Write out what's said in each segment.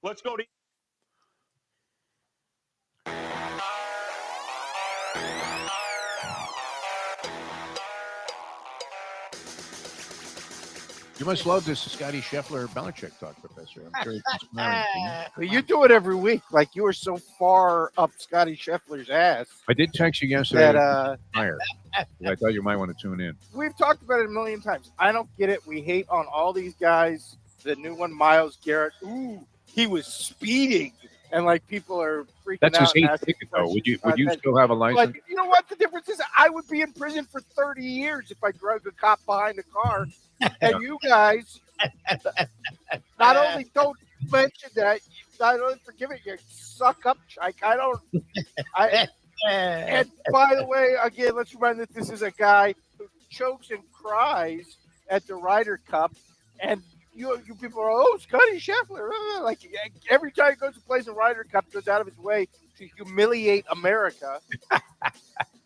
Let's go to. You must love this Scotty Scheffler Belichick talk, Professor. I'm sure it's inspiring to you. You do it every week. Like you were so far up Scotty Scheffler's ass. I did text you yesterday. That, I thought you might want to tune in. We've talked about it a million times. I don't get it. We hate on all these guys. The new one, Myles Garrett. Ooh, he was speeding. And like people are freaking That's out. his eighth ticket, though. Would you still have a license? But you know what? The difference is I would be in prison for 30 years if I drug a cop behind a car. And you guys not only don't mention that, not only forgive it, you suck up, Chike. And by the way, again, let's remind that this is a guy who chokes and cries at the Ryder Cup, and you people are, oh, Scotty Scheffler. Like every time he goes to play the Ryder Cup, goes out of his way to humiliate America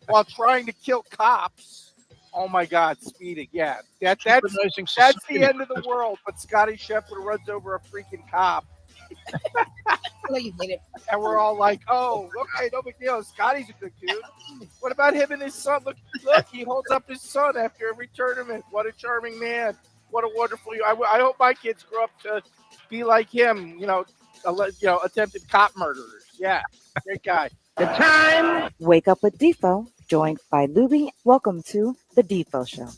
while trying to kill cops. Oh my God, speeding. Yeah, that's the end of the world. But Scotty Scheffler runs over a freaking cop. And we're all like, oh, okay, no big deal. Scotty's a good dude. What about him and his son? Look, he holds up his son after every tournament. What a charming man. What a wonderful. I hope my kids grow up to be like him. Attempted cop murderers. Yeah, great guy. The time. Wake up with Defo, joined by Lubie. Welcome to the Defo Show.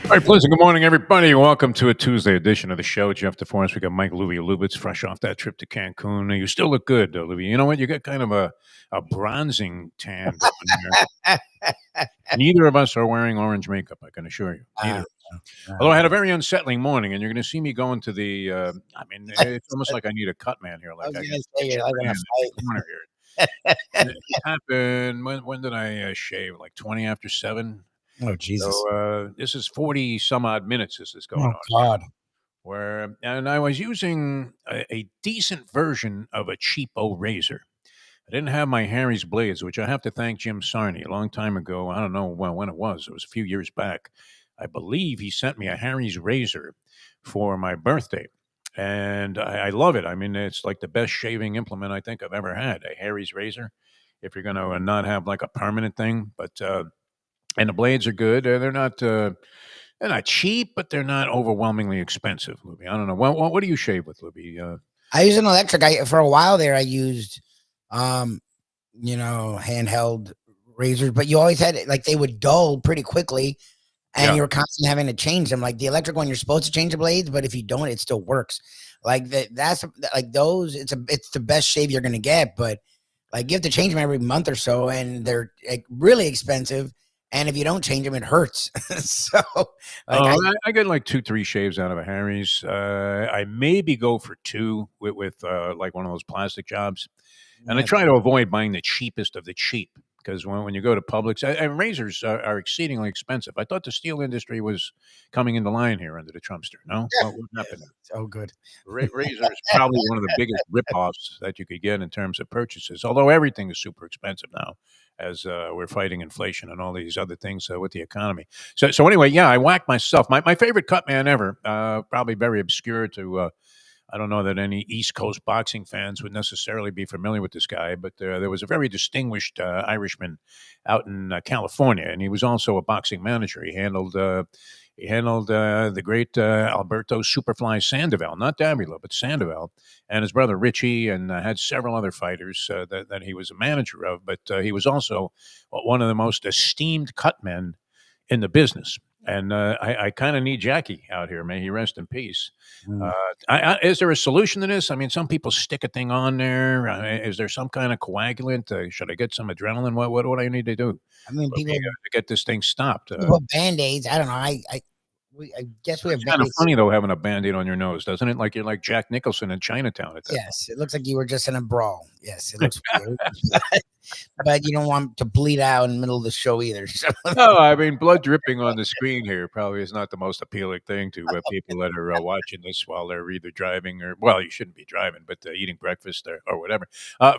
All right, pleasant good morning, everybody. Welcome to a Tuesday edition of the show. Jeff DeForest, we got Mike Lubie Lubitz, fresh off that trip to Cancun. You still look good, Lubie. You know what? You got kind of a bronzing tan going there. Neither of us are wearing orange makeup, I can assure you. Neither. Although I had a very unsettling morning, and you're going to see me going to the, it's almost like I need a cut man here. Like I can say you're like in a corner here. It happened, when did I shave? Like 20 after 7? Oh, Jesus. So this is 40 some odd minutes this is going on. God. And I was using a decent version of a cheapo razor. I didn't have my Harry's blades, which I have to thank Jim Sarney a long time ago. I don't know when it was. It was a few years back. I believe he sent me a Harry's razor for my birthday. And I love it. I mean, it's like the best shaving implement I think I've ever had, a Harry's razor, if you're going to not have like a permanent thing. But and the blades are good. They're not cheap, but they're not overwhelmingly expensive, Lubie. I don't know. What do you shave with, Lubie? I use an electric. For a while there, I used, handheld razors, but you always had it, like they would dull pretty quickly, and you were constantly having to change them. Like the electric one, you're supposed to change the blades, but if you don't, it still works. Like that's like those. It's the best shave you're gonna get, but like you have to change them every month or so, and they're really expensive. And if you don't change them, it hurts. So I get like 2-3 shaves out of a Harry's. I maybe go for 2 with like one of those plastic jobs. And I try to avoid buying the cheapest of the cheap, because when you go to Publix, and razors are exceedingly expensive. I thought the steel industry was coming into line here under the Trumpster. No? What happened? Oh, good. Razor is probably one of the biggest ripoffs that you could get in terms of purchases, although everything is super expensive now, as we're fighting inflation and all these other things with the economy. So anyway, I whacked myself. My favorite cut man ever, probably very obscure to, I don't know that any East Coast boxing fans would necessarily be familiar with this guy, but there was a very distinguished Irishman out in California, and he was also a boxing manager. He handled the great Alberto Superfly Sandoval, not Davila, but Sandoval, and his brother Richie, and had several other fighters that he was a manager of. But he was also one of the most esteemed cut men in the business. And I kind of need Jackie out here. May he rest in peace. Is there a solution to this? I mean, some people stick a thing on there. Is there some kind of coagulant? Should I get some adrenaline? What do I need to do? I mean, people to get this thing stopped. Band-Aids. I don't know. I guess we have. It's kind of funny though, having a Band-Aid on your nose, doesn't it? Like you're like Jack Nicholson in Chinatown. Yes, it looks like you were just in a brawl. Yes, it looks weird. But you don't want to bleed out in the middle of the show either. So. No, I mean, blood dripping on the screen here probably is not the most appealing thing to people that are watching this while they're either driving or, well, you shouldn't be driving, but eating breakfast or whatever.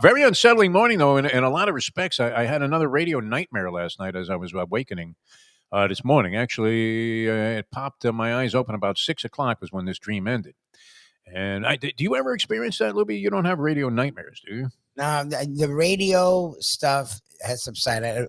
Very unsettling morning, though, in a lot of respects. I had another radio nightmare last night as I was awakening. this morning. Actually, it popped my eyes open about 6 o'clock was when this dream ended. And do you ever experience that, Libby? You don't have radio nightmares, do you? Now the radio stuff has subsided.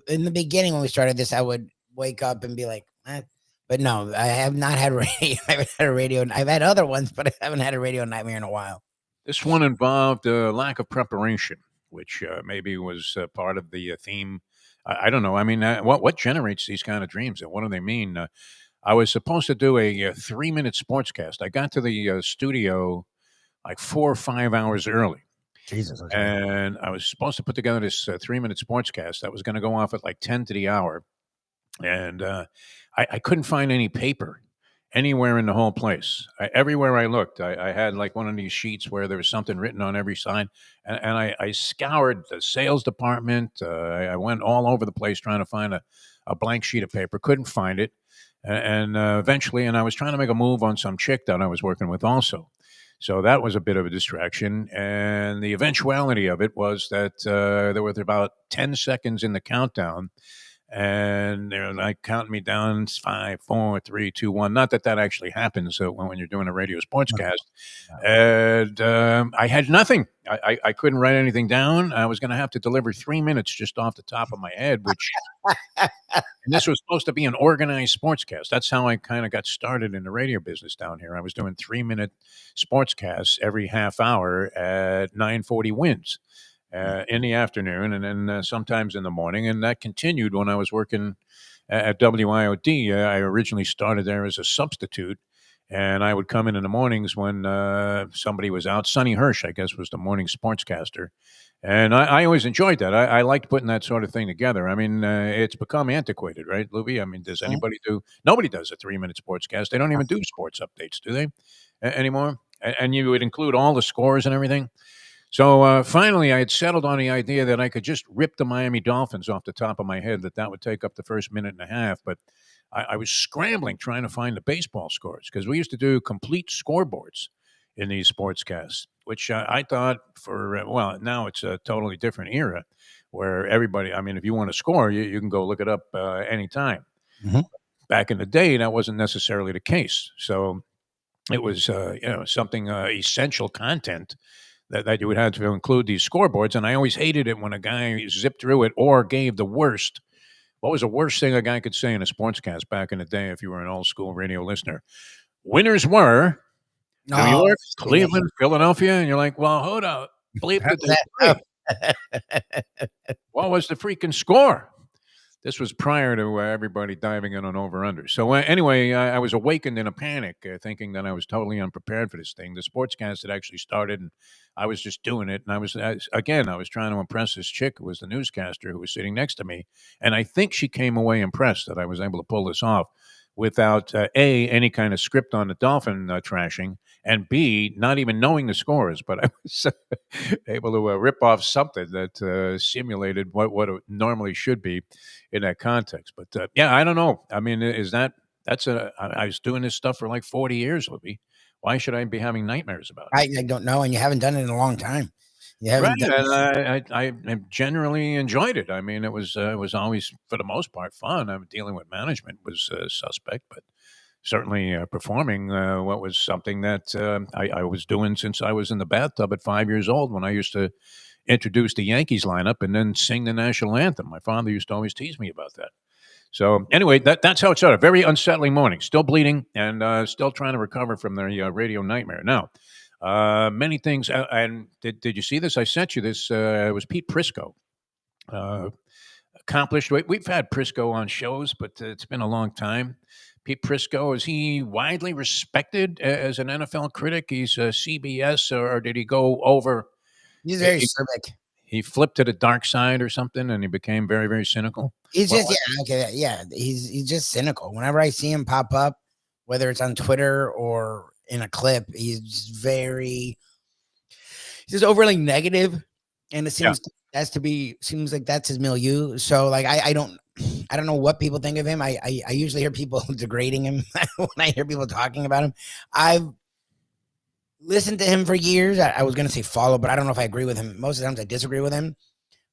In the beginning, when we started this, I would wake up and be like, eh. But no, I have not had radio. I haven't had a radio. I've had other ones, but I haven't had a radio nightmare in a while. This one involved a lack of preparation, which maybe was part of the theme. I don't know. I mean, what generates these kind of dreams, and what do they mean? I was supposed to do a 3-minute sportscast. I got to the studio like 4 or 5 hours early. Jesus. Okay. And I was supposed to put together this 3-minute sportscast that was going to go off at like 10 to the hour. And I couldn't find any paper anywhere in the whole place. Everywhere I looked, I had like one of these sheets where there was something written on every side. And I scoured the sales department. I went all over the place trying to find a blank sheet of paper. Couldn't find it. And eventually, and I was trying to make a move on some chick that I was working with also. So that was a bit of a distraction. And the eventuality of it was that there were about 10 seconds in the countdown. And they're like counting me down 5, 4, 3, 2, 1. Not that actually happens when you're doing a radio sportscast. And I had nothing. I couldn't write anything down. I was going to have to deliver 3 minutes just off the top of my head, which and this was supposed to be an organized sportscast. That's how I kind of got started in the radio business down here. I was doing 3-minute sportscasts every half hour at 940 WINS. In the afternoon, and then sometimes in the morning. And that continued when I was working at WIOD. I originally started there as a substitute, and I would come in the mornings when somebody was out. Sonny Hirsch, I guess, was the morning sportscaster. And I always enjoyed that. I liked putting that sort of thing together. I mean, it's become antiquated, right, Lubie? I mean, does anybody do? Nobody does a 3-minute sportscast. They don't even do sports updates, do they, anymore? And you would include all the scores and everything. So finally, I had settled on the idea that I could just rip the Miami Dolphins off the top of my head, that would take up the first minute and a half. But I was scrambling trying to find the baseball scores, because we used to do complete scoreboards in these sportscasts, which I thought well, now it's a totally different era where everybody, I mean, if you want to score, you can go look it up anytime. Mm-hmm. Back in the day, that wasn't necessarily the case. So it was something essential content that you would have to include these scoreboards. And I always hated it when a guy zipped through it or gave the worst. What was the worst thing a guy could say in a sportscast back in the day if you were an old school radio listener? Winners were New York, Cleveland, Philadelphia. And you're like, well, hold up. Bleep what was the freaking score? This was prior to everybody diving in on over-under. So anyway, I was awakened in a panic, thinking that I was totally unprepared for this thing. The sportscast had actually started, and I was just doing it. And I was trying to impress this chick who was the newscaster who was sitting next to me. And I think she came away impressed that I was able to pull this off without, A, any kind of script on the Dolphin trashing, and B, not even knowing the scores. But I was able to rip off something that simulated what it normally should be in that context. But yeah, I don't know. I mean, I was doing this stuff for like 40 years, Libby. Why should I be having nightmares about it? I don't know, and you haven't done it in a long time. Right, and I generally enjoyed it. I mean, it was always, for the most part, fun. I mean, dealing with management was suspect, but certainly performing what was something that I was doing since I was in the bathtub at 5 years old, when I used to introduce the Yankees lineup and then sing the national anthem. My father used to always tease me about that. So anyway, that's how it started. Very unsettling morning. Still bleeding and still trying to recover from the radio nightmare. Now, many things. And did you see this? I sent you this. It was Pete Prisco. Accomplished. We've had Prisco on shows, but it's been a long time. Pete Prisco, is he widely respected as an NFL critic? He's CBS, or did he go over? He's very cynic. He flipped to the dark side or something, and he became very, very cynical. He's He's just cynical. Whenever I see him pop up, whether it's on Twitter or in a clip, he's just overly negative, and it seems seems like that's his milieu. So like I don't know what people think of him. I usually hear people degrading him when I hear people talking about him. I've listened to him for years. I was going to say follow, but I don't know if I agree with him. Most of the times I disagree with him.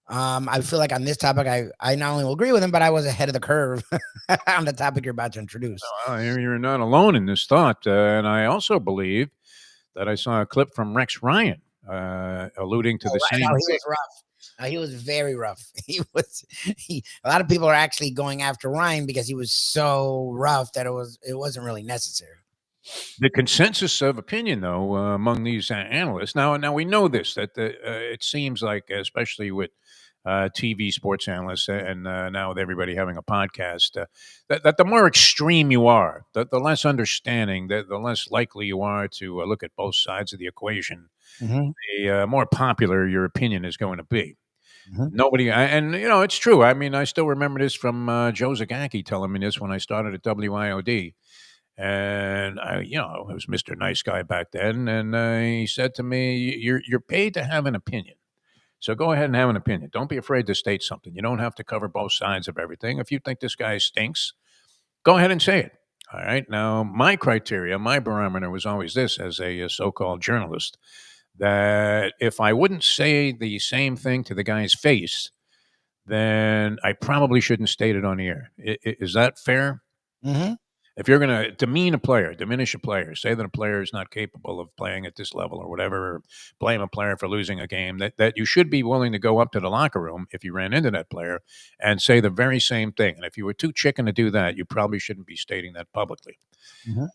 I feel like on this topic, I not only will agree with him, but I was ahead of the curve on the topic you're about to introduce. Well, you're not alone in this thought. And I also believe that I saw a clip from Rex Ryan alluding to the No, same he thing. was rough. He was very rough. A lot of people are actually going after Ryan because he was so rough that it wasn't really necessary. The consensus of opinion, though, among these analysts now we know this that it seems like, especially with TV sports analysts and now with everybody having a podcast, that the more extreme you are, the less understanding, the less likely you are to look at both sides of the equation, Mhm. the more popular your opinion is going to be. Mhm. And it's true. I mean, I still remember this from Joe Zagacki telling me this when I started at WIOD. And I was Mr. Nice Guy back then, and he said to me, "You're paid to have an opinion, so go ahead and have an opinion. Don't be afraid to state something. You don't have to cover both sides of everything. If you think this guy stinks, go ahead and say it." All right. Now, my criteria, my barometer was always this: as a so-called journalist, that if I wouldn't say the same thing to the guy's face, then I probably shouldn't state it on the air. Is that fair? Mhm. If you're going to demean a player, diminish a player, say that a player is not capable of playing at this level or whatever, or blame a player for losing a game, that you should be willing to go up to the locker room if you ran into that player and say the very same thing. And if you were too chicken to do that, you probably shouldn't be stating that publicly. Mhm.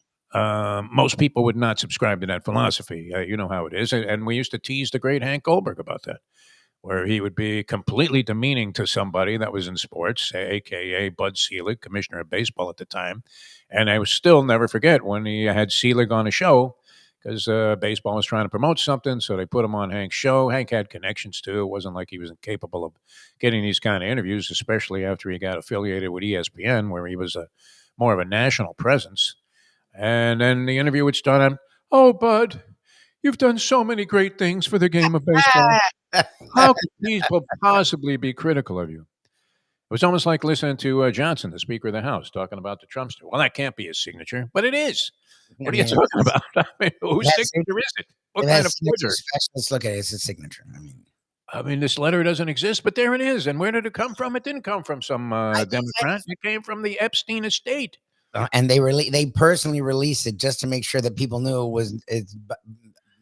Most people would not subscribe to that philosophy. You know how it is. And we used to tease the great Hank Goldberg about that, where he would be completely demeaning to somebody that was in sports, aka Bud Selig, commissioner of baseball at the time. And I will still never forget when he had Selig on a show because baseball was trying to promote something, so they put him on Hank's show. Hank had connections too. It wasn't like he was incapable of getting these kind of interviews, especially after he got affiliated with ESPN, where he was more of a national presence. And then the interview would start on, "Oh, Bud, you've done so many great things for the game of baseball. How could people possibly be critical of you?" It was almost like listening to Johnson, the Speaker of the House, talking about the Trumpster. Well, that can't be his signature, but it is. I What are you mean, talking about? I mean, it whose has, signature is it? What it kind of has signature forgery? specialists look at it. It's a signature. I mean, this letter doesn't exist, but there it is. And where did it come from? It didn't come from some I, Democrat. It came from the Epstein estate. and they personally released it just to make sure that people knew it's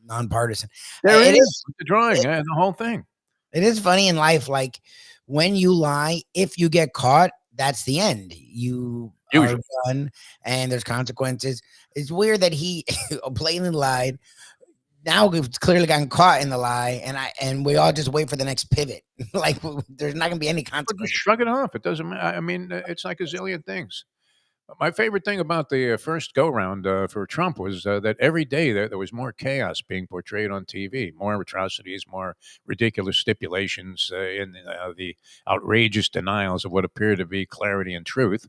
nonpartisan. There it It is. is. With the drawing and the whole thing. It is funny in life, like when you lie, if you get caught, that's the end. You Usually. are done, and there's consequences. It's weird that he blatantly lied. Now we've clearly gotten caught in the lie, and we all just wait for the next pivot. Like there's not going to be any But just consequences. shrug it off. It doesn't matter. I mean, it's like a zillion things. My favorite thing about the first go round for Trump was that every day there was more chaos being portrayed on TV, more atrocities, more ridiculous stipulations in the outrageous denials of what appeared to be clarity and truth.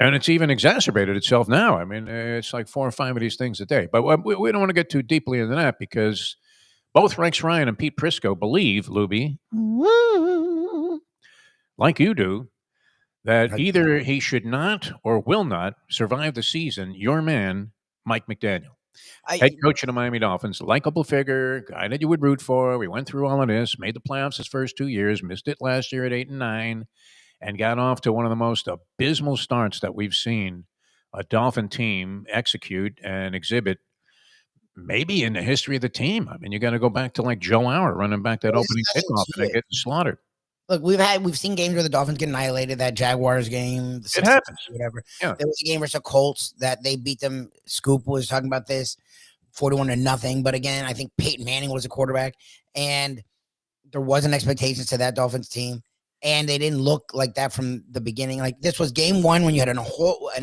And it's even exacerbated itself now. I mean, it's like 4 or 5 of these things a day. But we don't want to get too deeply into that because both Rex Ryan and Pete Prisco believe, Lubie, like you do, that Like, either he should not or will not survive the season. Your man, Mike McDaniel, head I coach of the Miami Dolphins, likable figure, guy that you would root for. We went through all of this, made the playoffs his first 2 years, missed it last year at 8-9, and got off to one of the most abysmal starts that we've seen a Dolphin team execute and exhibit. Maybe in the history of the team. I mean, you got to go back to like Joe Hour running back that there's opening nothing kickoff and to then it. getting slaughtered. Look, we've seen games where the Dolphins get annihilated. That Jaguars game, the It 60, happens. whatever. Yeah. There was a game versus the Colts that they beat them. Scoop was talking about this, 41-0. But again, I think Peyton Manning was a quarterback, and there wasn't expectations to that Dolphins team, and they didn't look like that from the beginning. Like this was game one when you had an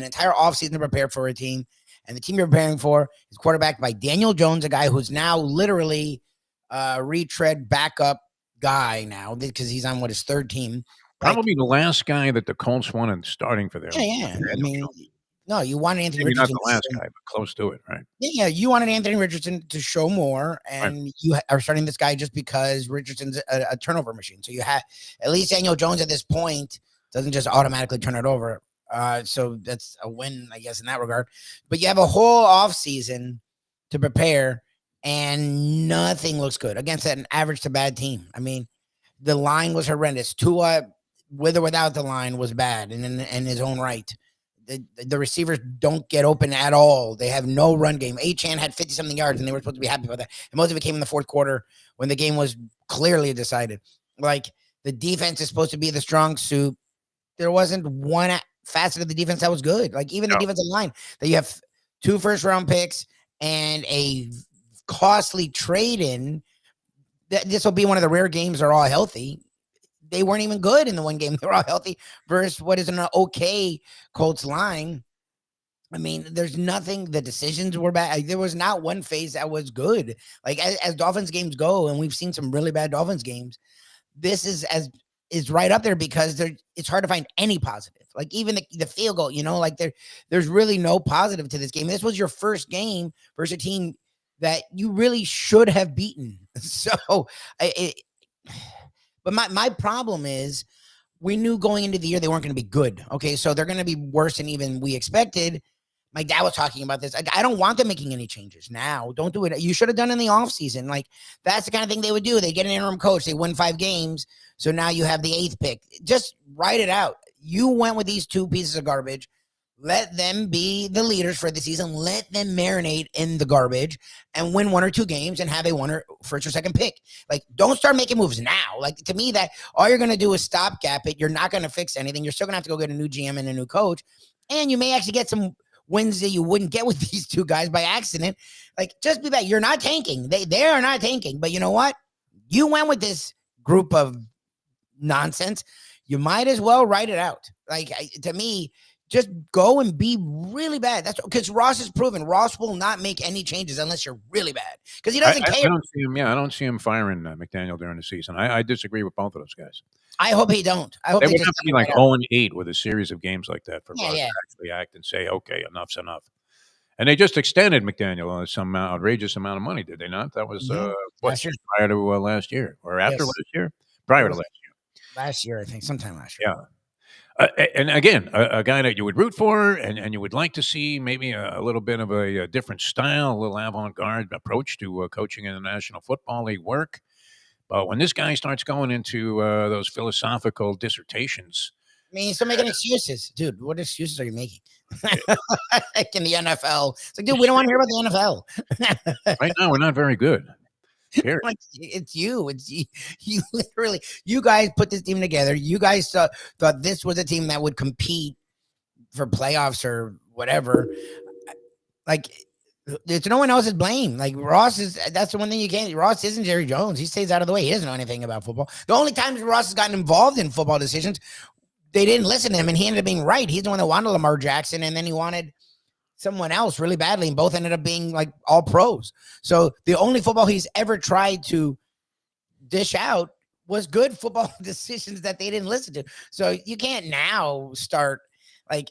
entire offseason to prepare for a team, and the team you're preparing for is quarterbacked by Daniel Jones, a guy who's now literally retread backup guy now because he's on his third team. Like, Probably the last guy that the Colts wanted starting for them. yeah. I mean, no, you wanted Anthony Maybe not Richardson. the last guy, but close to it, right? Yeah, you wanted Anthony Richardson to show more, Right. and you are starting this guy just because Richardson's a turnover machine. So you have at least Daniel Jones at this point doesn't just automatically turn it over. So that's a win, I guess, in that regard. But you have a whole off season to prepare, and nothing looks good against an average to bad team. I mean, The line was horrendous. Tua, with or without the line, was bad in his own right. The receivers don't get open at all. They have no run game. Achane had 50-something yards, and they were supposed to be happy about that. And most of it came in the fourth quarter when the game was clearly decided. Like, the defense is supposed to be the strong suit. There wasn't one facet of the defense that was good. Like, even the defensive line, that you have 2 first-round picks and a costly trade-in. This will be one of the rare games they're all healthy. They weren't even good in the one game. They were all healthy versus what is an okay Colts line. I mean, there's nothing. The decisions were bad. There was not one phase that was good. Like, as Dolphins games go, and we've seen some really bad Dolphins games, this is right up there because it's hard to find any positive. Like, even the field goal, like there's really no positive to this game. This was your first game versus a team that you really should have beaten. So, but my problem is, we knew going into the year they weren't going to be good. Okay, so they're going to be worse than even we expected. My dad was talking about this. I don't want them making any changes now. Don't do it. You should have done it in the offseason. Like, that's the kind of thing they would do. They get an interim coach. They win 5 games. So now you have the 8th pick. Just write it out. You went with these 2 pieces of garbage. Let them be the leaders for the season. Let them marinate in the garbage and win 1 or 2 games and have a first or second pick. Like, don't start making moves now. Like, to me, that all you're going to do is stopgap it. You're not going to fix anything. You're still going to have to go get a new GM and a new coach. And you may actually get some wins that you wouldn't get with these 2 guys by accident. Like, just be back. You're not tanking. They are not tanking. But you know what? You went with this group of nonsense. You might as well write it out. Like, to me, just go and be really bad. That's because Ross has proven Ross will not make any changes unless you're really bad, because he doesn't care. I don't see him. Yeah, I don't see him firing McDaniel during the season. I disagree with both of those guys. I hope he don't. I hope they would have to be like 0-8 with a series of games like that for Ross to actually act and say, okay, enough's enough. And they just extended McDaniel some outrageous amount of money, did they not? That was prior to last year or after last year? Prior to last year. Last year, I think, sometime last year. Yeah. And again, a guy that you would root for and you would like to see maybe a little bit of a different style, a little avant-garde approach to coaching in the National Football League work. But when this guy starts going into those philosophical dissertations. I mean, he's still making excuses. Dude, what excuses are you making? Like, in the NFL. It's like, dude, we don't want to hear about the NFL. Right now, we're not very good. Like, it's you. It's you literally. You guys put this team together. You guys thought this was a team that would compete for playoffs or whatever. Like, it's no one else's blame. Like, Ross is. That's the one thing you can't. Ross isn't Jerry Jones. He stays out of the way. He doesn't know anything about football. The only times Ross has gotten involved in football decisions, they didn't listen to him, and he ended up being right. He's the one that wanted Lamar Jackson, and then he wanted someone else really badly, and both ended up being like all pros. So the only football he's ever tried to dish out was good football decisions that they didn't listen to. So you can't now start like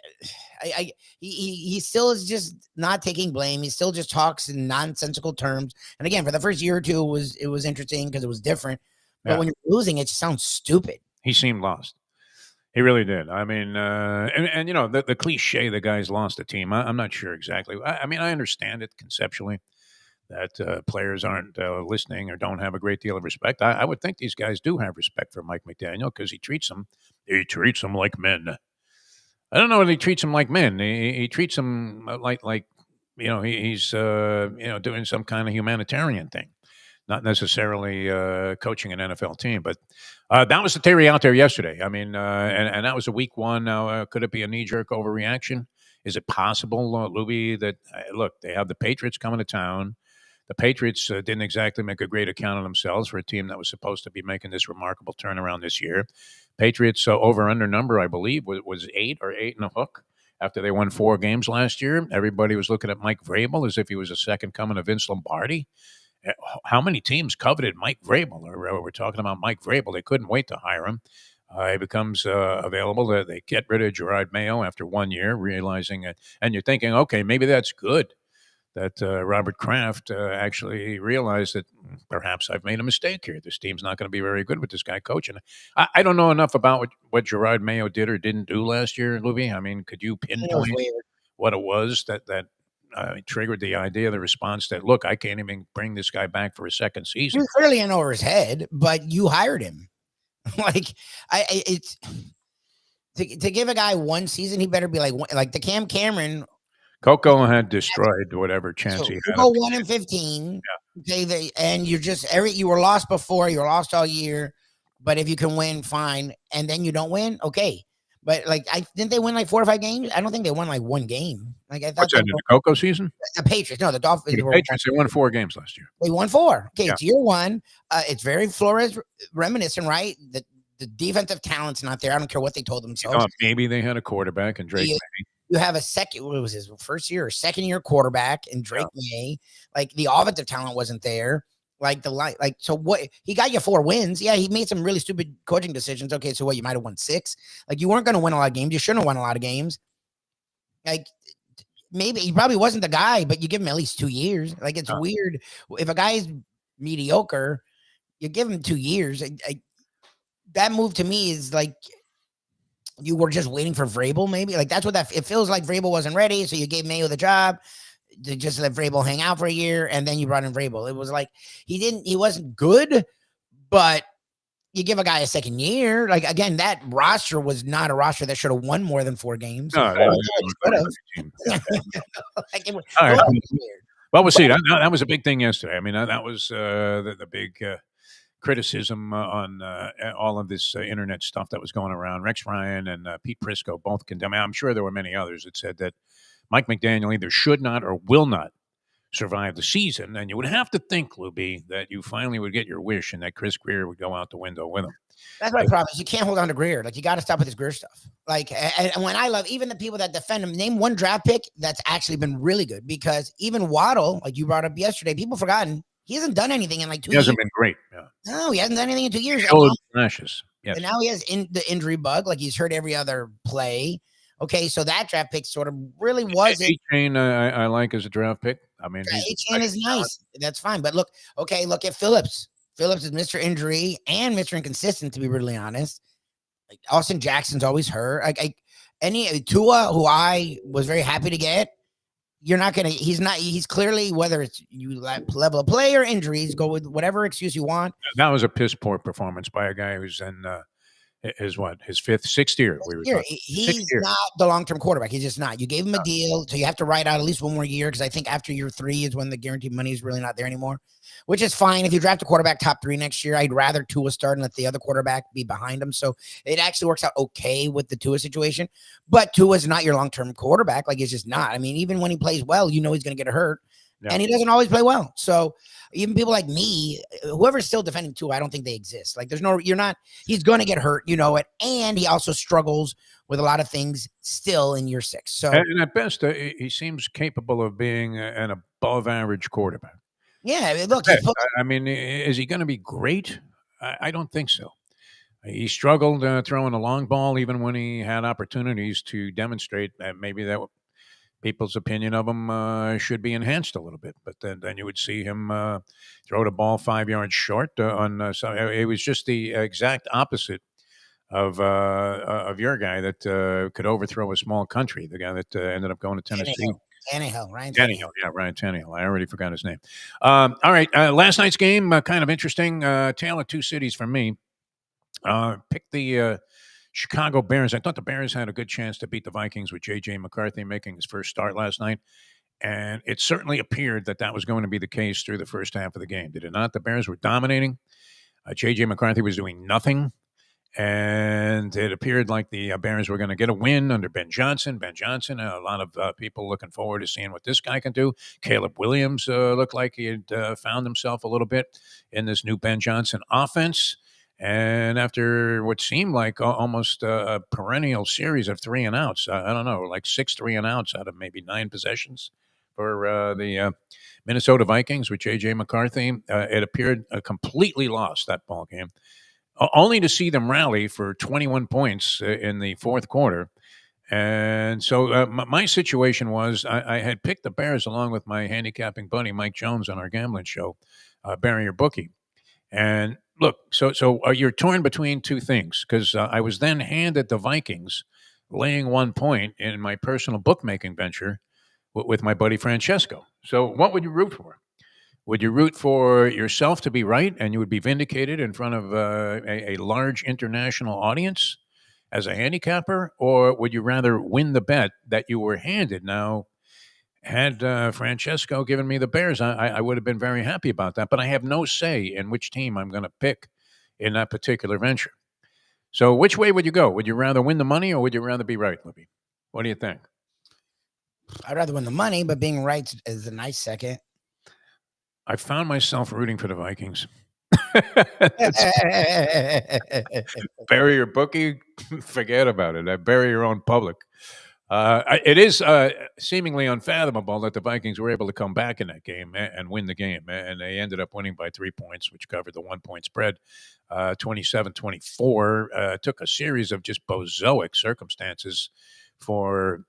he still is just not taking blame. He still just talks in nonsensical terms. And again, for the first year or two, it was interesting because it was different. But when you're losing, it just sounds stupid. He seemed lost. He really did. I mean, and the cliche, the guy's lost a team. I'm not sure exactly. I mean, I understand it conceptually that players aren't listening or don't have a great deal of respect. I would think these guys do have respect for Mike McDaniel because he treats them like men. I don't know if he treats them like men. He treats them like he's doing some kind of humanitarian thing. Not necessarily coaching an NFL team, but that was the theory out there yesterday. I mean, and that was a week 1. Now, could it be a knee-jerk overreaction? Is it possible, Lubie, that, look, they have the Patriots coming to town. The Patriots didn't exactly make a great account of themselves for a team that was supposed to be making this remarkable turnaround this year. Patriots over-under number, I believe, was 8 or 8 and a hook. After they won 4 games last year, everybody was looking at Mike Vrabel as if he was a second coming of Vince Lombardi. How many teams coveted Mike Vrabel? We're talking about Mike Vrabel. They couldn't wait to hire him. He becomes available. They get rid of Gerard Mayo after 1 year, realizing it. And you're thinking, okay, maybe that's good that Robert Kraft actually realized that perhaps I've made a mistake here. This team's not going to be very good with this guy coaching. I don't know enough about what Gerard Mayo did or didn't do last year, Lubie. I mean, could you pinpoint what it was that triggered the idea, the response that, look, I can't even bring this guy back for a second season? You're clearly in over his head, but you hired him. Like it's to give a guy one season, he better be like the Cam Cameron. Coco had destroyed whatever chance So he you had. go 1-15. Okay, and you're just you were lost before, you were lost all year. But if you can win, fine. And then you don't win, okay. But like, I didn't they win like 4 or 5 games? I don't think they won like one game. Like I thought What's that in the Coco season? the Patriots. No, the Dolphins The were Patriots, they won 4 games last year. they won 4. Okay, Yeah. it's year 1. It's very Flores reminiscent, right? The defensive talent's not there. I don't care what they told You themselves. thought maybe they had a quarterback and Drake May. You have a what was his first year or second year quarterback in Drake May. Like the offensive talent wasn't there. Like so what he got you 4 wins. Yeah, he made some really stupid coaching decisions. Okay, so what, you might have won 6. Like you weren't going to win a lot of games. You shouldn't have won a lot of games. Like maybe he probably wasn't the guy, but you give him at least 2 years. Like it's weird if a guy is mediocre, you give him 2 years. That move to me is like you were just waiting for Vrabel, maybe. Like that's what it feels like. Vrabel wasn't ready, so you gave Mayo the job to just let Vrabel hang out for a year, and then you brought in Vrabel. It was like he wasn't good, but you give a guy a second year. Like again, that roster was not a roster that should have won more than 4 games. No, all right. Well, we'll see. That was a big thing yesterday. I mean, that was the big criticism on all of this internet stuff that was going around. Rex Ryan and Pete Prisco both condemned. I'm sure there were many others that said that Mike McDaniel either should not or will not survive the season. And you would have to think, Lubie, that you finally would get your wish and that Chris Greer would go out the window with him. That's my problem. You can't hold on to Greer. Like you got to stop with this Greer stuff. Like, and when I love even the people that defend him, name one draft pick that's actually been really good, because even Waddle, like you brought up yesterday, people forgotten. He hasn't done anything in like 2 years. He hasn't been great. Yeah. No, he hasn't done anything in 2 years. Flashes. Yes. And now he has the injury bug. Like he's hurt every other play. Okay, so that draft pick sort of really wasn't. A-Chain, I like as a draft pick. I mean, A-Chain is nice. That's fine. But look at Phillips. Phillips is Mr. Injury and Mr. Inconsistent, to be brutally honest. Like Austin Jackson's always hurt. Any Tua, who I was very happy to get, you're not gonna. He's clearly, whether it's you level of play or injuries, go with whatever excuse you want. That was a piss poor performance by a guy who's in his 6th year. He's not the long-term quarterback. He's just not. You gave him a deal, so you have to ride out at least one more year, because I think after year 3 is when the guaranteed money is really not there anymore, which is fine. If you draft a quarterback top 3 next year, I'd rather Tua start and let the other quarterback be behind him. So it actually works out okay with the Tua situation. But Tua is not your long-term quarterback. Like, it's just not. I mean, even when he plays well, he's going to get hurt. Yeah. And he doesn't always play well. So even people like me, whoever's still defending Tua, I don't think they exist. Like he's going to get hurt, you know it. And he also struggles with a lot of things still in year 6. So, and at best, he seems capable of being an above average quarterback. Yeah. Look, I mean, is he going to be great? I don't think so. He struggled throwing a long ball, even when he had opportunities to demonstrate that maybe that people's opinion of him should be enhanced a little bit. But then you would see him throw the ball 5 yards short. It was just the exact opposite of your guy that could overthrow a small country. The guy that ended up going to Tennessee. Ryan Tannehill. Yeah, Ryan Tannehill. I already forgot his name. All right, last night's game, kind of interesting. Tale of two cities for me. Picked the Chicago Bears. I thought the Bears had a good chance to beat the Vikings with J.J. McCarthy making his first start last night. And it certainly appeared that was going to be the case through the first half of the game. Did it not? The Bears were dominating. J.J. McCarthy was doing nothing. And it appeared like the Bears were going to get a win under Ben Johnson. A lot of people looking forward to seeing what this guy can do. Caleb Williams looked like he had found himself a little bit in this new Ben Johnson offense. And after what seemed like almost a perennial series of 3 and outs, I don't know, like 6 3 and outs out of maybe 9 possessions for the Minnesota Vikings with J.J. McCarthy, it appeared completely lost that ball game, only to see them rally for 21 points in the fourth quarter. And so my situation was I had picked the Bears along with my handicapping buddy Mike Jones on our gambling show, Bury Your Bookie. And look, so you're torn between two things, because I was then handed the Vikings laying 1 point in my personal bookmaking venture with my buddy Francesco. So what would you root for? Would you root for yourself to be right and you would be vindicated in front of a large international audience as a handicapper, or would you rather win the bet that you were handed? Now, had Francesco given me the Bears, I would have been very happy about that, but I have no say in which team I'm going to pick in that particular venture. So, which way would you go? Would you rather win the money or would you rather be right, Libby? What do you think? I'd rather win the money, but being right is a nice second. I found myself rooting for the Vikings. Bury your bookie, forget about it. Bury your own public. It is seemingly unfathomable that the Vikings were able to come back in that game and win the game. And they ended up winning by 3 points, which covered the 1 point spread, 27-24. Took a series of just bozoic circumstances for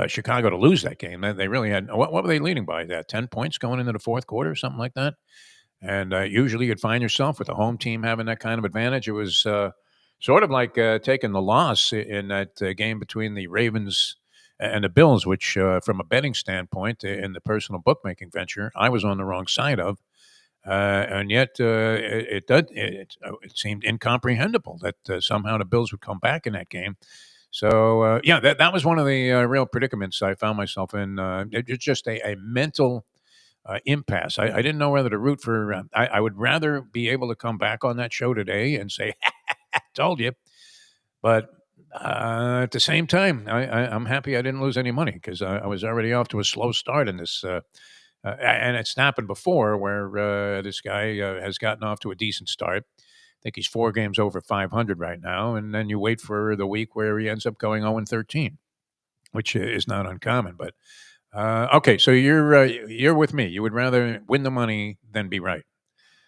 Chicago to lose that game. They really had, what were they leading by? 10 points going into the fourth quarter, something like that. And usually you'd find yourself with the home team having that kind of advantage. It was sort of like taking the loss in that game between the Ravens and the Bills, which from a betting standpoint in the personal bookmaking venture, I was on the wrong side of. And yet it seemed incomprehensible that somehow the Bills would come back in that game. So, yeah, that was one of the real predicaments I found myself in. It's just a mental impasse. I didn't know whether to root for. I would rather be able to come back on that show today and say, told you. But at the same time, I'm happy I didn't lose any money because I was already off to a slow start in this. And it's happened before where this guy has gotten off to a decent start. I think he's 4 games over 500 right now. And then you wait for the week where he ends up going 0-13, which is not uncommon. But okay, so you're with me. You would rather win the money than be right.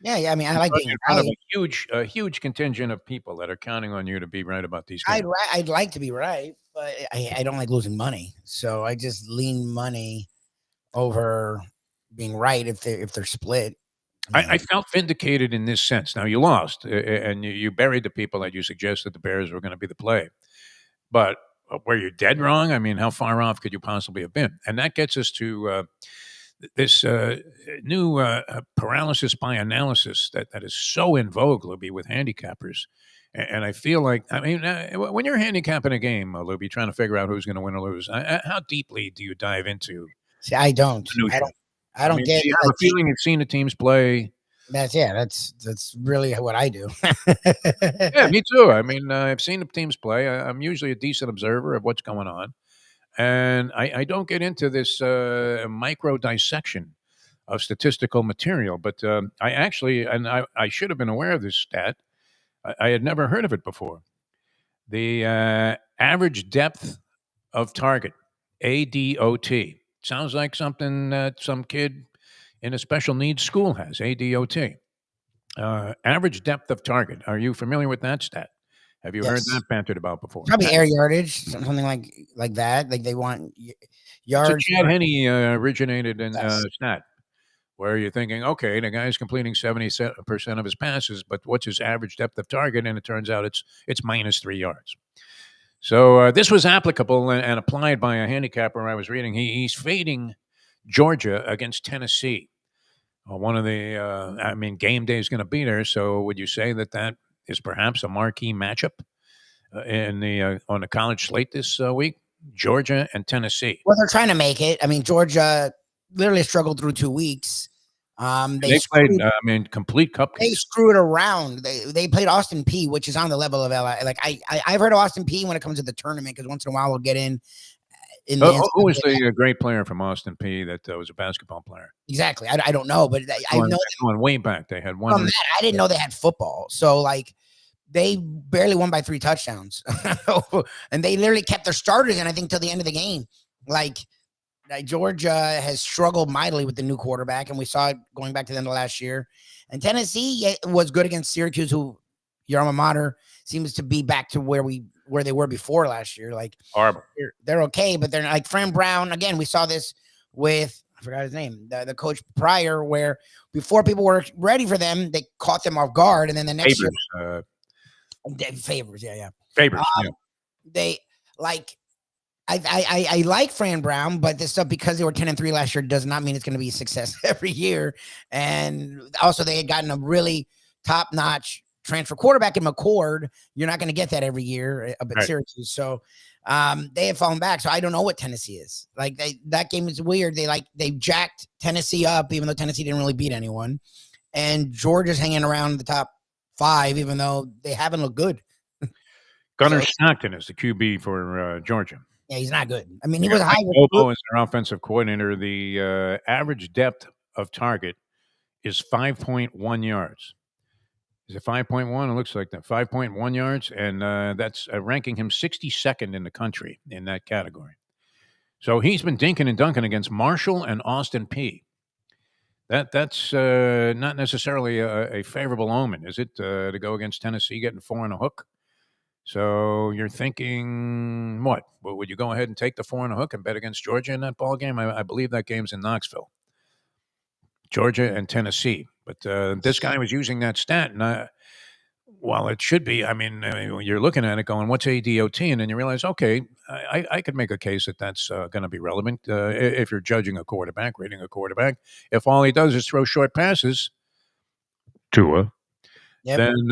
Yeah. I mean, I like being in front right. of a huge contingent of people that are counting on you to be right about these games. I'd like to be right, but I don't like losing money. So I just lean money over being right if they're split. I felt vindicated in this sense. Now you lost, and you buried the people that you suggested the Bears were going to be the play. But were you dead wrong? I mean, how far off could you possibly have been? And that gets us to this new paralysis by analysis that is so in vogue, Libby, with handicappers. And I feel like, I mean, when you're handicapping a game, Libby, trying to figure out who's going to win or lose, how deeply do you dive into? See, I don't. I don't get. You have a feeling you've seen the teams play. That's really what I do. Yeah, me too. I mean, I've seen the teams play. I'm usually a decent observer of what's going on, and I don't get into this micro dissection of statistical material. But I actually, and I should have been aware of this stat. I had never heard of it before. The average depth of target, ADOT. Sounds like something that some kid in a special needs school has, ADOT. Average depth of target. Are you familiar with that stat? Have you heard that bantered about before? Probably air yardage, something like that. Like they want yards. So Chad Henne originated in stat, where you're thinking, okay, the guy's completing 70% of his passes, but what's his average depth of target? And it turns out it's -3 yards. So this was applicable and applied by a handicapper I was reading. He's fading Georgia against Tennessee. One of the, game day is going to be there. So would you say that is perhaps a marquee matchup on the college slate this week? Georgia and Tennessee. Well, they're trying to make it. I mean, Georgia literally struggled through 2 weeks. They played, complete cupcakes. They screwed around. They played Austin P, which is on the level of LI. Like I've heard of Austin P when it comes to the tournament because once in a while we'll get in. Who was the great player from Austin P that was a basketball player? Exactly. I don't know, but I know going way back. They had one. From that, I didn't know they had football. So like they barely won by 3 touchdowns, and they literally kept their starters in. I think till the end of the game. Like Georgia has struggled mightily with the new quarterback, and we saw it going back to the end of last year. And Tennessee was good against Syracuse, who your alma mater seems to be back to where they were before last year. Like horrible. They're okay, but they're like Fran Brown. Again, we saw this with I forgot his name, the coach prior, where before people were ready for them, they caught them off guard, and then the next year, Favors, yeah. Favors, They like I like Fran Brown, but this stuff because they were 10-3 last year does not mean it's going to be a success every year. And also, they had gotten a really top notch transfer quarterback in McCord. You're not going to get that every year up at Syracuse. So they have fallen back. So I don't know what Tennessee is like. That game is weird. They jacked Tennessee up, even though Tennessee didn't really beat anyone. And Georgia's hanging around the top 5, even though they haven't looked good. Gunnar Stockton is the QB for Georgia. Yeah, he's not good. I mean, he was a high Bobo is their offensive coordinator. The average depth of target is 5.1 yards. Is it 5.1? It looks like that. 5.1 yards, and that's ranking him 62nd in the country in that category. So he's been dinking and dunking against Marshall and Austin Peay. That's not necessarily a favorable omen, is it, to go against Tennessee getting 4 on a hook? So you're thinking what? Well, would you go ahead and take the 4 on a hook and bet against Georgia in that ball game? I believe that game's in Knoxville. Georgia and Tennessee. But this guy was using that stat, and while it should be, I mean, you're looking at it going, what's ADOT? And then you realize, okay, I could make a case that that's going to be relevant if you're judging a quarterback, rating a quarterback. If all he does is throw short passes, Tua, then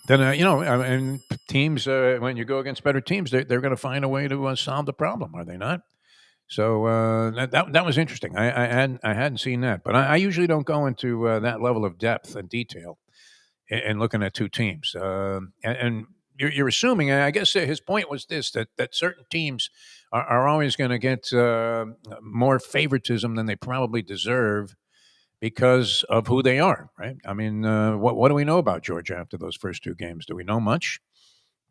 and teams, when you go against better teams, they're going to find a way to solve the problem, are they not? So that was interesting. I hadn't seen that, but I usually don't go into that level of depth and detail in looking at two teams. And you're assuming, I guess his point was this, that certain teams are always going to get more favoritism than they probably deserve because of who they are, right? I mean, what do we know about Georgia after those first 2 games? Do we know much?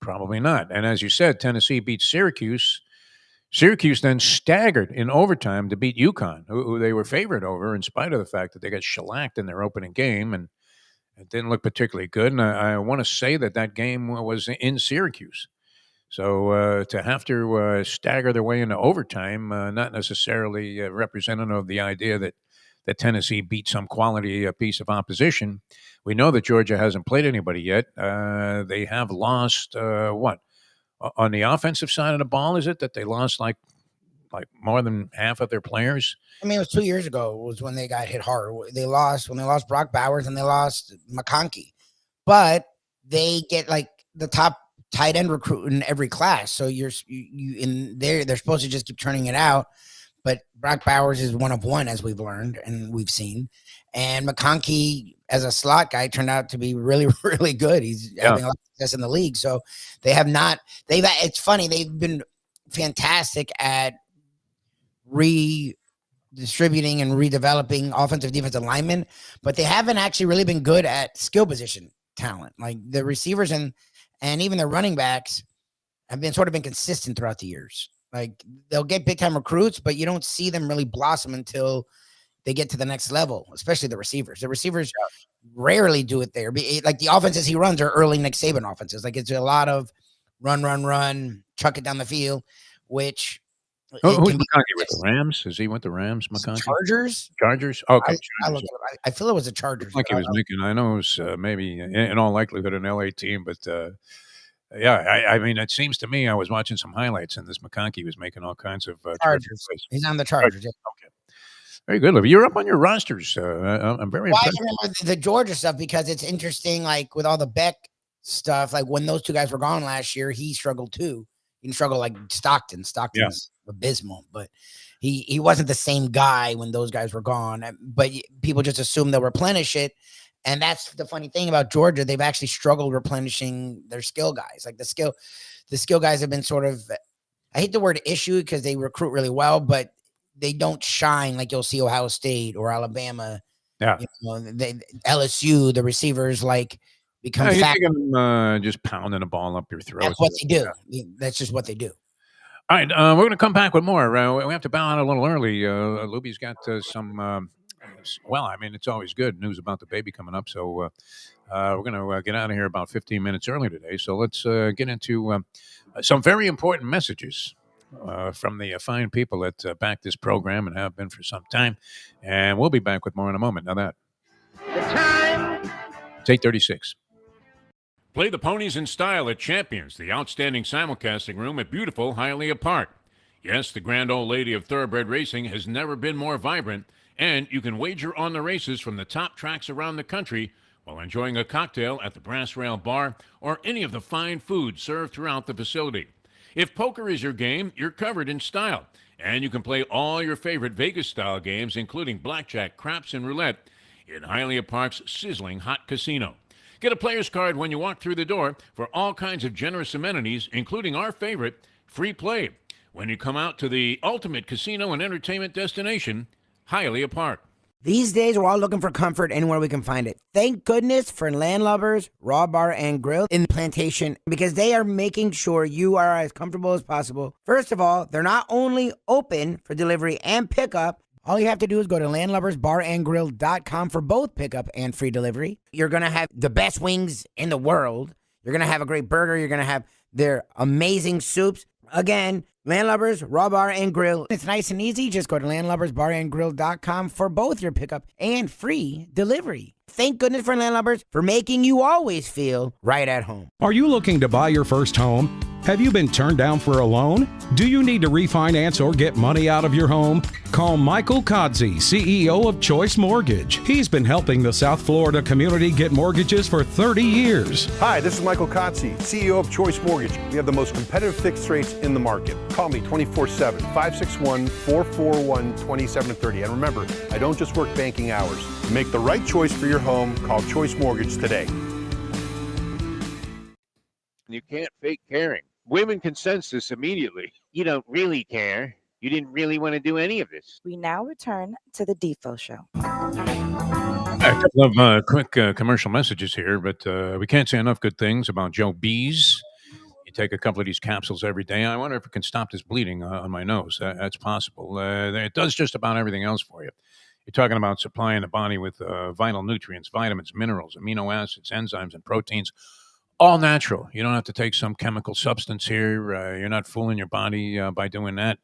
Probably not. And as you said, Tennessee beat Syracuse. Syracuse then staggered in overtime to beat UConn, who they were favored over in spite of the fact that they got shellacked in their opening game, and it didn't look particularly good. And I want to say that game was in Syracuse. So to have to stagger their way into overtime, not necessarily representative of the idea that Tennessee beat some quality piece of opposition. We know that Georgia hasn't played anybody yet. They have lost, what? On the offensive side of the ball, is it that they lost like more than half of their players? I mean, it was 2 years ago was when they got hit hard. They lost Brock Bowers and they lost McConkey. But they get like the top tight end recruit in every class. So you in there, they're supposed to just keep turning it out. But Brock Bowers is one of one, as we've learned and we've seen. And McConkey, as a slot guy, turned out to be really, really good. He's having a lot of success in the league. So it's funny. They've been fantastic at redistributing and redeveloping offensive defensive linemen, but they haven't actually really been good at skill position talent. Like the receivers and even the running backs have been consistent throughout the years. Like they'll get big time recruits, but you don't see them really blossom until they get to the next level, especially the receivers. The receivers rarely do it there. Like the offenses he runs are early Nick Saban offenses. Like it's a lot of run, chuck it down the field, which who's McConkey with the Rams? Is he with the Rams, McConkey? Chargers? Okay. I feel it was a Chargers. Like he was making, I know it was maybe in all likelihood an LA team, but yeah, I mean, it seems to me I was watching some highlights and this McConkey was making all kinds of Chargers. He's on the Chargers. Okay. Very good, Lubie. You're up on your rosters. I'm very impressed. I remember the Georgia stuff because it's interesting, like with all the Beck stuff, like when those 2 guys were gone last year, he struggled too. He didn't struggle like Stockton. Stockton's abysmal, but he wasn't the same guy when those guys were gone. But people just assume they'll replenish it. And that's the funny thing about Georgia. They've actually struggled replenishing their skill guys. Like the skill guys have been sort of, I hate the word issue because they recruit really well, but they don't shine like you'll see Ohio State or Alabama. Yeah. LSU, the receivers like become fat. Them, just pounding the ball up your throat. That's what they do. Yeah. That's just what they do. All right. We're going to come back with more. We have to bow out a little early. Lubie's got some, well, I mean, it's always good news about the baby coming up. So we're going to get out of here about 15 minutes early today. So let's get into some very important messages from the fine people that back this program and have been for some time. And we'll be back with more in a moment. Now that. The time. It's 8:36. Play the ponies in style at Champions, the outstanding simulcasting room at beautiful Hialeah Park. Yes, the grand old lady of thoroughbred racing has never been more vibrant, and you can wager on the races from the top tracks around the country while enjoying a cocktail at the Brass Rail Bar or any of the fine food served throughout the facility. If poker is your game, you're covered in style, and you can play all your favorite Vegas-style games, including blackjack, craps, and roulette, in Hialeah Park's sizzling hot casino. Get a player's card when you walk through the door for all kinds of generous amenities, including our favorite, free play, when you come out to the ultimate casino and entertainment destination, Hialeah Park. These days, we're all looking for comfort anywhere we can find it. Thank goodness for Landlubbers Raw Bar and Grill in Plantation, because they are making sure you are as comfortable as possible. First of all, they're not only open for delivery and pickup. All you have to do is go to landlubbersbarandgrill.com for both pickup and free delivery. You're going to have the best wings in the world. You're going to have a great burger. You're going to have their amazing soups. Again, Landlubbers, Raw Bar, and Grill. It's nice and easy. Just go to landlubbersbarandgrill.com for both your pickup and free delivery. Thank goodness for Landlubbers for making you always feel right at home. Are you looking to buy your first home? Have you been turned down for a loan? Do you need to refinance or get money out of your home? Call Michael Kodzie, CEO of Choice Mortgage. He's been helping the South Florida community get mortgages for 30 years. Hi, this is Michael Kodzie, CEO of Choice Mortgage. We have the most competitive fixed rates in the market. Call me 24/7, 561-441-2730. And remember, I don't just work banking hours. Make the right choice for your home. Call Choice Mortgage today. You can't fake caring. Women can sense this immediately. You don't really care. You didn't really want to do any of this. We now return to the Defo Show. A couple of quick commercial messages here, but we can't say enough good things about Joe B's. You take a couple of these capsules every day. I wonder if it can stop this bleeding on my nose. That's possible. It does just about everything else for you. You're talking about supplying the body with vital nutrients, vitamins, minerals, amino acids, enzymes, and proteins. All natural. You don't have to take some chemical substance here. You're not fooling your body by doing that.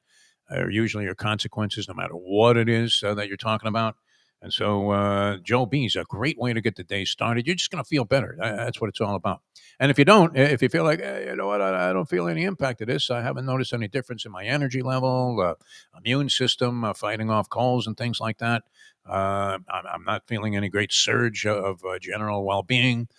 Usually your consequences, no matter what it is that you're talking about. And so Joe B's a great way to get the day started. You're just going to feel better. That's what it's all about. And if you don't, if you feel like, hey, you know what, I don't feel any impact of this. I haven't noticed any difference in my energy level, immune system, fighting off colds and things like that. I'm not feeling any great surge of general well-being.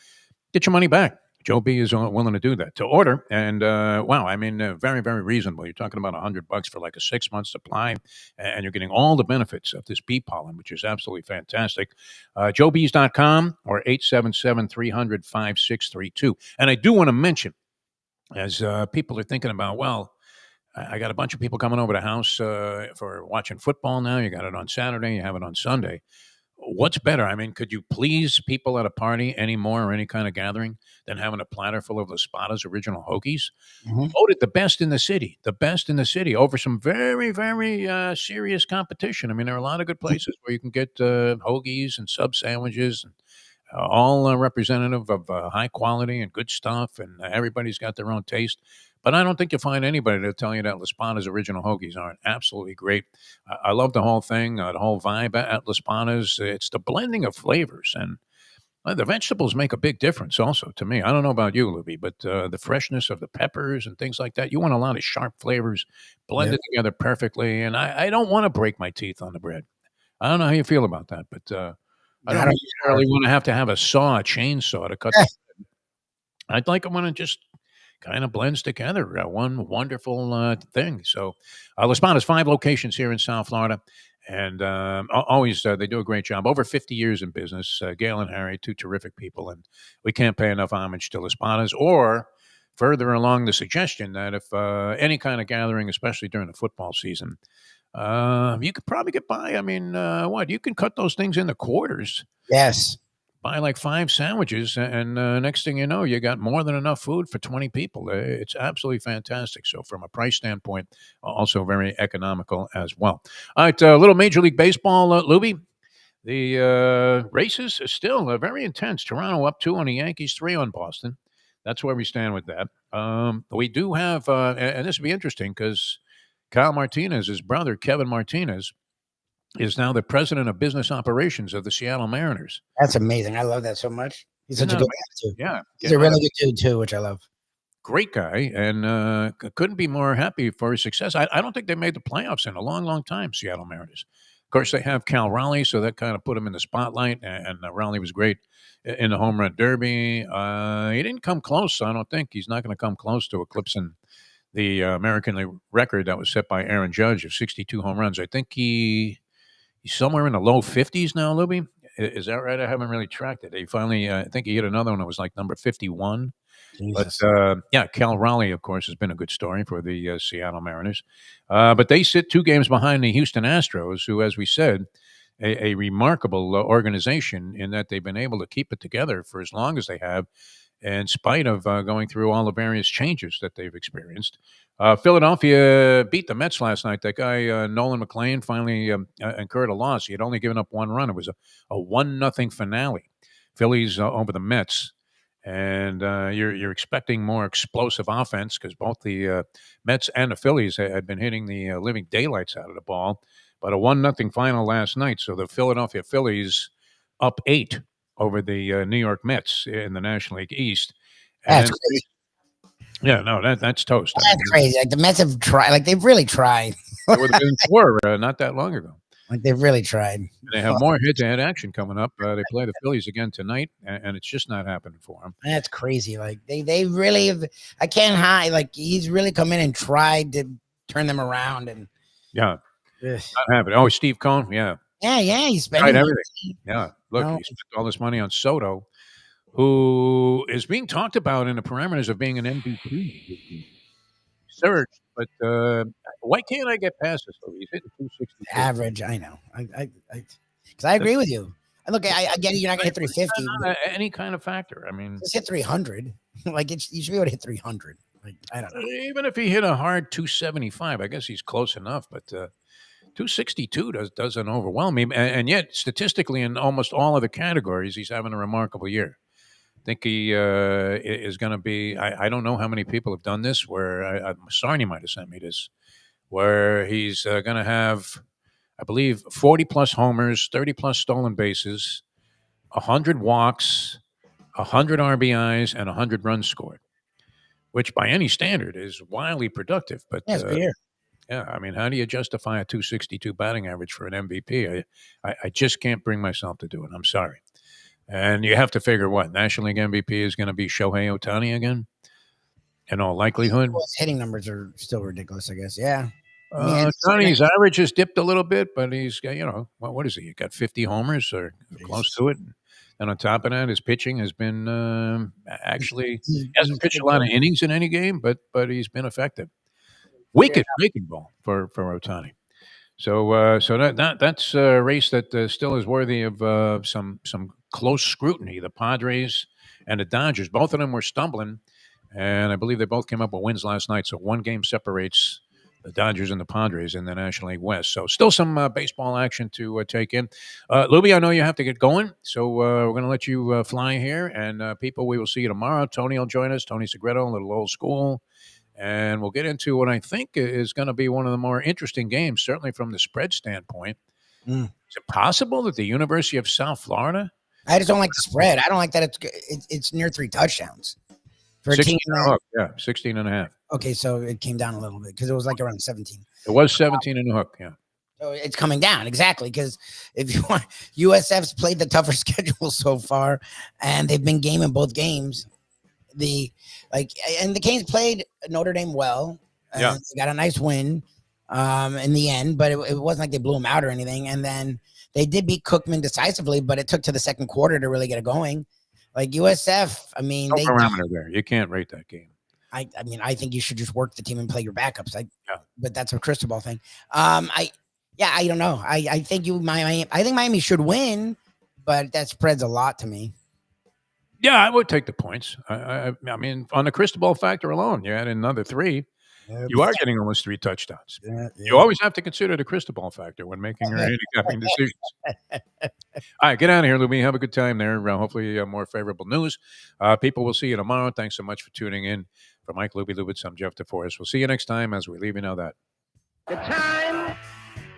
Get your money back. Joe B is willing to do that. To order, and wow, I mean, very, very reasonable. You're talking about $100 for like a 6-month supply, and you're getting all the benefits of this bee pollen, which is absolutely fantastic. JoeBees.com or 877-300-5632. And I do want to mention, as people are thinking about, well, I got a bunch of people coming over to the house for watching football now. You got it on Saturday, you have it on Sunday. What's better? I mean, could you please people at a party anymore or any kind of gathering than having a platter full of Spada's original hoagies? Voted the best in the city over some very, very serious competition. I mean, there are a lot of good places where you can get hoagies and sub sandwiches, and all representative of high quality and good stuff, and everybody's got their own taste. But I don't think you'll find anybody to tell you that Spada's original hoagies aren't absolutely great. I love the whole thing, the whole vibe at Spada's. It's the blending of flavors, and the vegetables make a big difference also to me. I don't know about you, Lubie, but the freshness of the peppers and things like that, you want a lot of sharp flavors blended together perfectly, and I don't want to break my teeth on the bread. I don't know how you feel about that, but I don't necessarily want to have a chainsaw to cut the bread. I'd like it when it just kind of blends together, one wonderful thing. So Spada's 5 locations here in South Florida, and always they do a great job. Over 50 years in business. Gail and Harry, 2 terrific people, and we can't pay enough homage to Spada's, or further along the suggestion that if any kind of gathering, especially during the football season, you could probably get by. I mean, you can cut those things into quarters. Yes. Buy like 5 sandwiches, and next thing you know, you got more than enough food for 20 people. It's absolutely fantastic. So from a price standpoint, also very economical as well. All right, a little Major League Baseball, Lubie. The races are still very intense. Toronto up 2 on the Yankees, 3 on Boston. That's where we stand with that. We do have, and this will be interesting because Kyle Martinez, his brother, Kevin Martinez, is now the president of business operations of the Seattle Mariners. That's amazing. I love that so much. He's Isn't such a that good amazing? guy too. Yeah, He's getting a out really of- good dude too, which I love. great guy, and couldn't be more happy for his success. I don't think they made the playoffs in a long, long time, Seattle Mariners. Of course, they have Cal Raleigh, so that kind of put him in the spotlight, and Raleigh was great in the home run derby. He didn't come close, I don't think. He's not going to come close to eclipsing the American League record that was set by Aaron Judge of 62 home runs. I think he's somewhere in the low 50s now, Lubie. Is that right? I haven't really tracked it. He finally, I think he hit another one that was like number 51. But Jesus. yeah, Cal Raleigh, of course, has been a good story for the Seattle Mariners. But they sit 2 games behind the Houston Astros, who, as we said, a remarkable organization in that they've been able to keep it together for as long as they have, in spite of going through all the various changes that they've experienced. Philadelphia beat the Mets last night. That guy, Nolan McLean, finally incurred a loss. He had only given up 1 run. It was a 1-0 finale. Phillies over the Mets. And you're expecting more explosive offense because both the Mets and the Phillies had been hitting the living daylights out of the ball. But a 1-0 final last night. So the Philadelphia Phillies up 8 over the New York Mets in the National League East. And That's then, crazy. yeah, no, that's toast. I That's mean, crazy. Like the Mets have tried. Like they've really tried. they were the four not that long ago. Like they've really tried. And they have more head-to-head action coming up. They play the Phillies again tonight, and it's just not happening for them. That's crazy. Like they really have, I can't hide. Like he's really come in and tried to turn them around and Yeah, ugh. not happening. Oh, Steve Cohn, yeah. Yeah, he's Tried spending everything. Yeah. Look, No. he spent all this money on Soto, who is being talked about in the parameters of being an MVP. Surged, but why can't I get past this? He's hitting 262. average. I know. Because I agree with you. And look, I get it. You're not gonna hit 350. Not any kind of factor. I mean, Just hit 300. Like you should be able to hit 300. Like I don't know. even if he hit a hard 275, I guess he's close enough. But 262 doesn't overwhelm me, and yet statistically in almost all of the categories, he's having a remarkable year. I think he is going to be. I don't know how many people have done this. Where Sarni might have sent me this, where he's going to have, I believe, 40 plus homers, 30 plus stolen bases, 100 walks, 100 RBIs, and 100 runs scored, which by any standard is wildly productive. But Yeah, it's a good year. yeah, I mean, how do you justify a 262 batting average for an MVP? I just can't bring myself to do it. I'm sorry. And you have to figure what? National League MVP is going to be Shohei Ohtani again? In all likelihood. Well, his hitting numbers are still ridiculous, I guess. Yeah. I mean, Ohtani's average has dipped a little bit, but he's got, what is he? He got 50 homers or close to it. And on top of that, his pitching has been actually, he hasn't pitched a lot of innings in any game, but he's been effective. Wicked breaking ball for Ohtani. So that's a race that still is worthy of some close scrutiny. The Padres and the Dodgers, both of them were stumbling, and I believe they both came up with wins last night. So 1 game separates the Dodgers and the Padres in the National League West. So still some baseball action to take in. Lubie, I know you have to get going, so we're going to let you fly here. And people, we will see you tomorrow. Tony will join us. Tony Segreto, a little old school. And we'll get into what I think is going to be one of the more interesting games, certainly from the spread standpoint. Is it possible that the University of South Florida? I just don't like the spread. I don't like that it's near 3 touchdowns. For a team 16 and a half. Okay, so it came down a little bit because it was like around 17. It was 17 and a hook, yeah. So it's coming down, exactly, because if you want, USF's played the tougher schedule so far, and they've been gaming both games. And the Canes played Notre Dame well. Yeah. They got a nice win in the end, but it wasn't like they blew them out or anything. And then they did beat Cookman decisively, but it took to the second quarter to really get it going. Like USF, I mean, No parameter there. You can't rate that game. I mean, I think you should just work the team and play your backups. But that's a crystal ball thing. I don't know. I think Miami should win, but that spreads a lot to me. Yeah, I would take the points. I mean, on the crystal ball factor alone, you add in another 3. You are getting almost 3 touchdowns. Yeah. You always have to consider the crystal ball factor when making your handicapping decisions. All right, get out of here, Lubie. Have a good time there. Hopefully, more favorable news. People, will see you tomorrow. Thanks so much for tuning in. For Mike Lubie Lubitz, I'm Jeff DeForest. We'll see you next time as we leave you know that. The time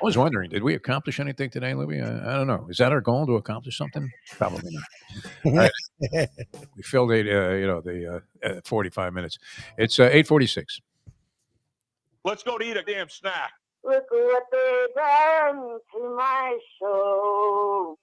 I was wondering, did we accomplish anything today, Lubie? I don't know. Is that our goal, to accomplish something? Probably not. All right. We filled 45 minutes. It's 8:46. Let's go to eat a damn snack. Look what they done to my soul.